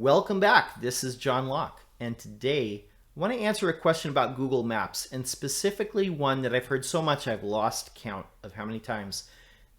Welcome back. This is John Locke, and today I want to answer a question about Google Maps, and specifically one that I've heard so much I've lost count of how many times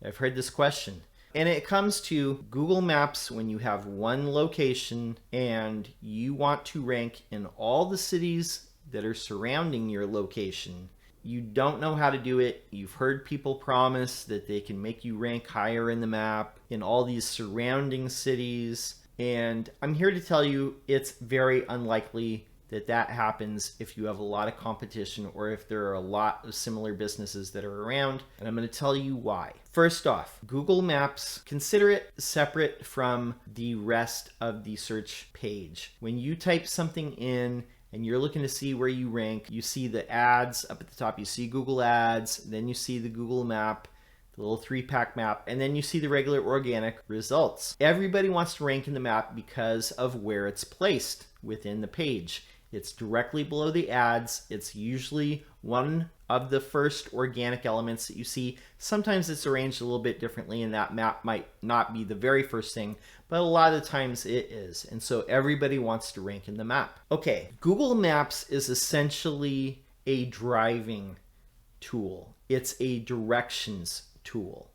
I've heard this question. And it comes to Google Maps when you have one location and you want to rank in all the cities that are surrounding your location. You don't know how to do it. You've heard people promise that they can make you rank higher in the map in all these surrounding cities. And I'm here to tell you it's very unlikely that that happens if you have a lot of competition or if there are a lot of similar businesses that are around. And I'm going to tell you why. First off, Google Maps, consider it separate from the rest of the search page. When you type something in and you're looking to see where you rank, you see the ads up at the top, you see Google Ads, then you see the Google Map, the little 3-pack map, and then you see the regular organic results. Everybody wants to rank in the map because of where it's placed within the page. It's directly below the ads. It's usually one of the first organic elements that you see. Sometimes it's arranged a little bit differently and that map might not be the very first thing, but a lot of the times it is. And so everybody wants to rank in the map. Okay, Google Maps is essentially a driving tool. It's a directions tool.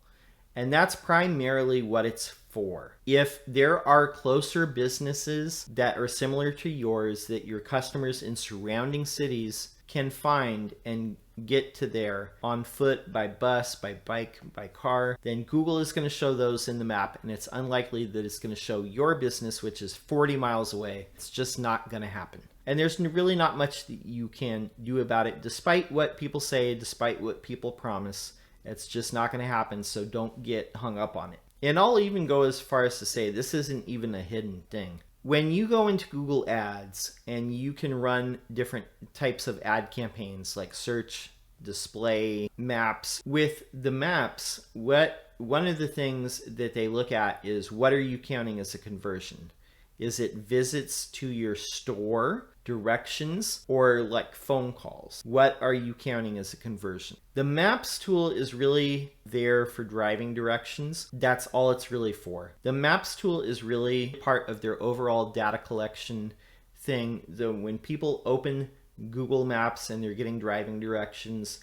And that's primarily what it's for. If there are closer businesses that are similar to yours that your customers in surrounding cities can find and get to there on foot, by bus, by bike, by car, then Google is going to show those in the map, and it's unlikely that it's going to show your business, which is 40 miles away. It's just not going to happen. And there's really not much that you can do about it, despite what people say, despite what people promise. It's just not going to happen, so don't get hung up on it. And I'll even go as far as to say this isn't even a hidden thing. When you go into Google Ads and you can run different types of ad campaigns like search, display, maps. With the maps, one of the things that they look at is what are you counting as a conversion? Is it visits to your store, directions, or like phone calls? What are you counting as a conversion? The Maps tool is really there for driving directions. That's all it's really for. The Maps tool is really part of their overall data collection thing. When people open Google Maps and they're getting driving directions,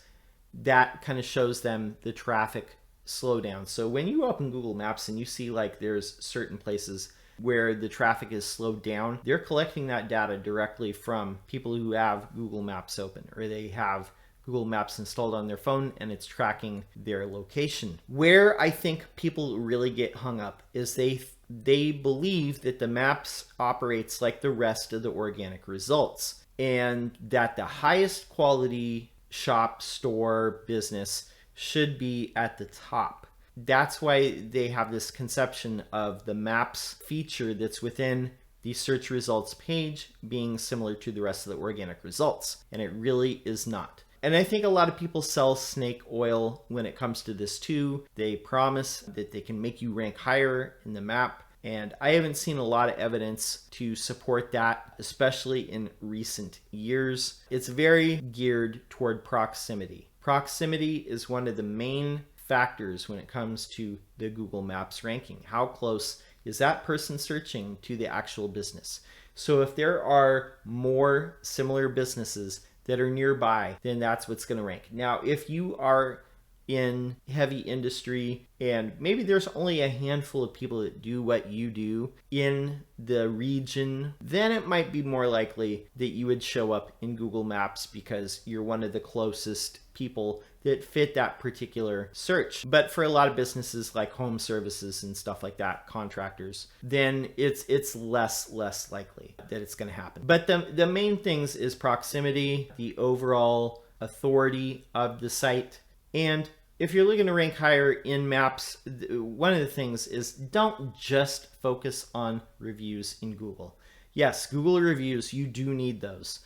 that kind of shows them the traffic slowdown. So when you open Google Maps and you see like there's certain places where the traffic is slowed down, they're collecting that data directly from people who have Google Maps open, or they have Google Maps installed on their phone and it's tracking their location. Where I think people really get hung up is they believe that the Maps operates like the rest of the organic results, and that the highest quality shop, store, business should be at the top. That's why they have this conception of the Maps feature that's within the search results page being similar to the rest of the organic results. And it really is not. And I think a lot of people sell snake oil when it comes to this too. They promise that they can make you rank higher in the map. And I haven't seen a lot of evidence to support that, especially in recent years. It's very geared toward proximity. Proximity is one of the main factors when it comes to the Google Maps ranking. How close is that person searching to the actual business? So if there are more similar businesses that are nearby, then that's what's going to rank. Now, if you are in heavy industry and maybe there's only a handful of people that do what you do in the region, then it might be more likely that you would show up in Google Maps because you're one of the closest people that fit that particular search. But for a lot of businesses like home services and stuff like that, contractors, then it's less likely that it's going to happen. But the main things is proximity, the overall authority of the site. And if you're looking to rank higher in Maps, one of the things is don't just focus on reviews in Google. Yes, Google reviews, you do need those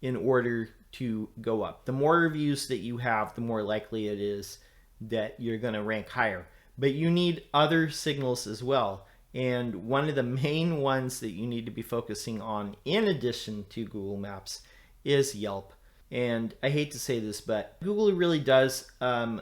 in order to go up. The more reviews that you have, the more likely it is that you're going to rank higher. But you need other signals as well. And one of the main ones that you need to be focusing on in addition to Google Maps is Yelp. And I hate to say this, but Google really does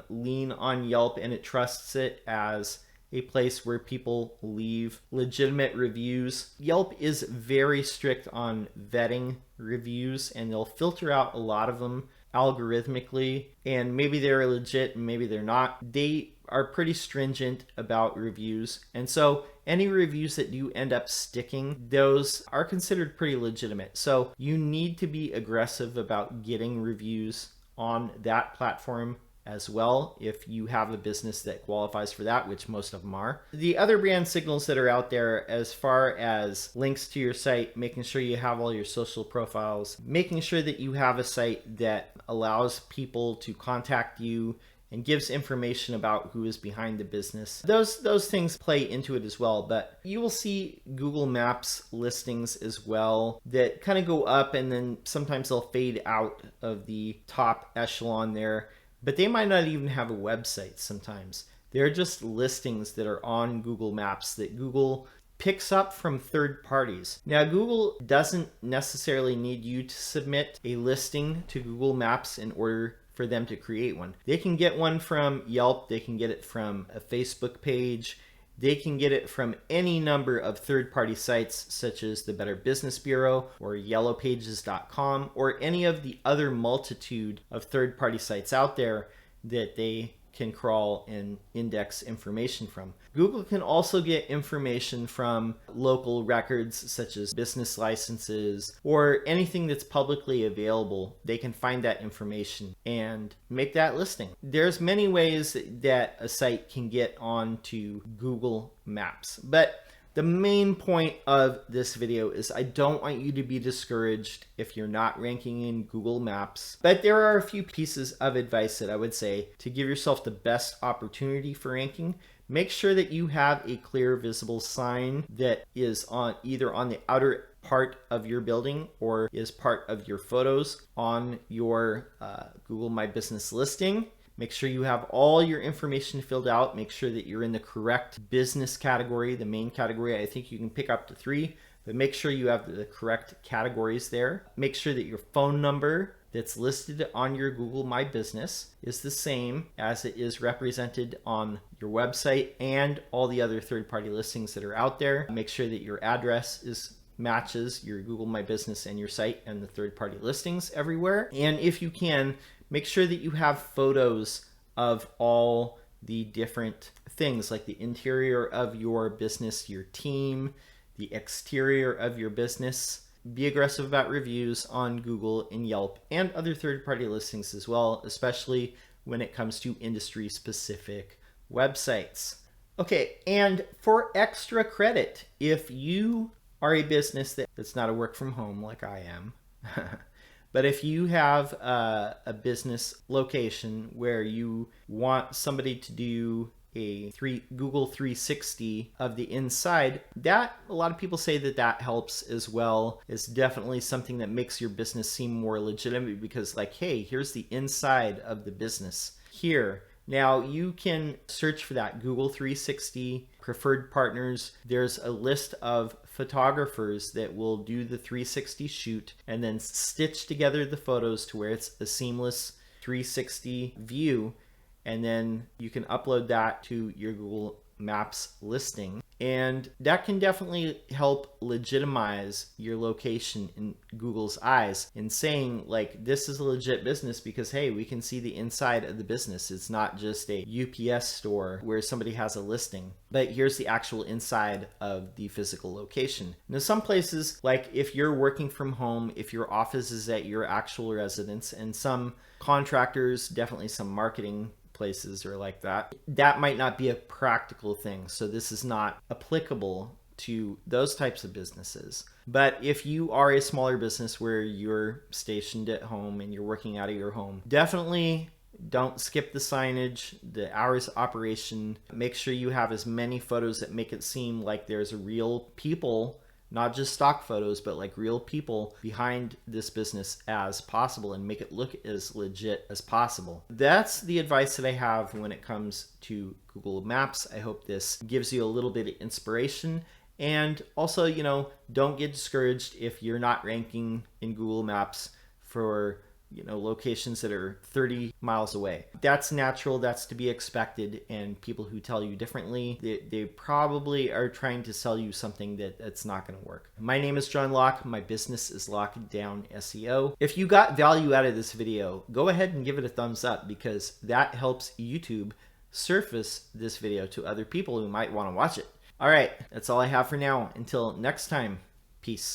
lean on Yelp, and it trusts it as a place where people leave legitimate reviews. Yelp is very strict on vetting reviews, and they'll filter out a lot of them algorithmically, and maybe they're legit and maybe they're not. They are pretty stringent about reviews, and so any reviews that do end up sticking, those are considered pretty legitimate. So you need to be aggressive about getting reviews on that platform as well if you have a business that qualifies for that, which most of them are. The other brand signals that are out there as far as links to your site, making sure you have all your social profiles, making sure that you have a site that allows people to contact you and gives information about who is behind the business. Those things play into it as well, but you will see Google Maps listings as well that kind of go up and then sometimes they'll fade out of the top echelon there, but they might not even have a website sometimes. They're just listings that are on Google Maps that Google picks up from third parties. Now, Google doesn't necessarily need you to submit a listing to Google Maps in order for them to create one. They can get one from Yelp, they can get it from a Facebook page, they can get it from any number of third-party sites such as the Better Business Bureau or yellowpages.com or any of the other multitude of third-party sites out there that they can crawl and index information from. Google can also get information from local records such as business licenses or anything that's publicly available. They can find that information and make that listing. There's many ways that a site can get onto Google Maps, but the main point of this video is I don't want you to be discouraged if you're not ranking in Google Maps, but there are a few pieces of advice that I would say to give yourself the best opportunity for ranking. Make sure that you have a clear visible sign that is on either on the outer part of your building or is part of your photos on your Google My Business listing. Make sure you have all your information filled out. Make sure that you're in the correct business category, the main category. I think you can pick up to 3, but make sure you have the correct categories there. Make sure that your phone number that's listed on your Google My Business is the same as it is represented on your website and all the other third-party listings that are out there. Make sure that your address matches your Google My Business and your site and the third-party listings everywhere. And if you can, make sure that you have photos of all the different things like the interior of your business, your team, the exterior of your business. Be aggressive about reviews on Google and Yelp and other third-party listings as well, especially when it comes to industry-specific websites. Okay, and for extra credit, if you are a business that's not a work from home like I am, but if you have a business location where you want somebody to do a Google 360 of the inside, that a lot of people say that helps as well. It's definitely something that makes your business seem more legitimate because like, hey, here's the inside of the business here. Now you can search for that Google 360 preferred partners. There's a list of photographers that will do the 360 shoot and then stitch together the photos to where it's a seamless 360 view, and then you can upload that to your Google Maps listing, and that can definitely help legitimize your location in Google's eyes in saying like, this is a legit business because hey, we can see the inside of the business. It's not just a UPS store where somebody has a listing, but here's the actual inside of the physical location. Now some places, like if you're working from home, if your office is at your actual residence, and some contractors, definitely some marketing places are like that, that might not be a practical thing. So this is not applicable to those types of businesses. But if you are a smaller business where you're stationed at home and you're working out of your home, definitely don't skip the signage, the hours of operation. Make sure you have as many photos that make it seem like there's a real people, not just stock photos, but like real people behind this business as possible, and make it look as legit as possible. That's the advice that I have when it comes to Google Maps. I hope this gives you a little bit of inspiration. And also, don't get discouraged if you're not ranking in Google Maps for locations that are 30 miles away. That's natural, that's to be expected, and people who tell you differently, they probably are trying to sell you something that's not going to work. My name is John Locke. My business is Lockedown SEO. If you got value out of this video, go ahead and give it a thumbs up, because that helps YouTube surface this video to other people who might want to watch it. All right, that's all I have for now. Until next time, peace.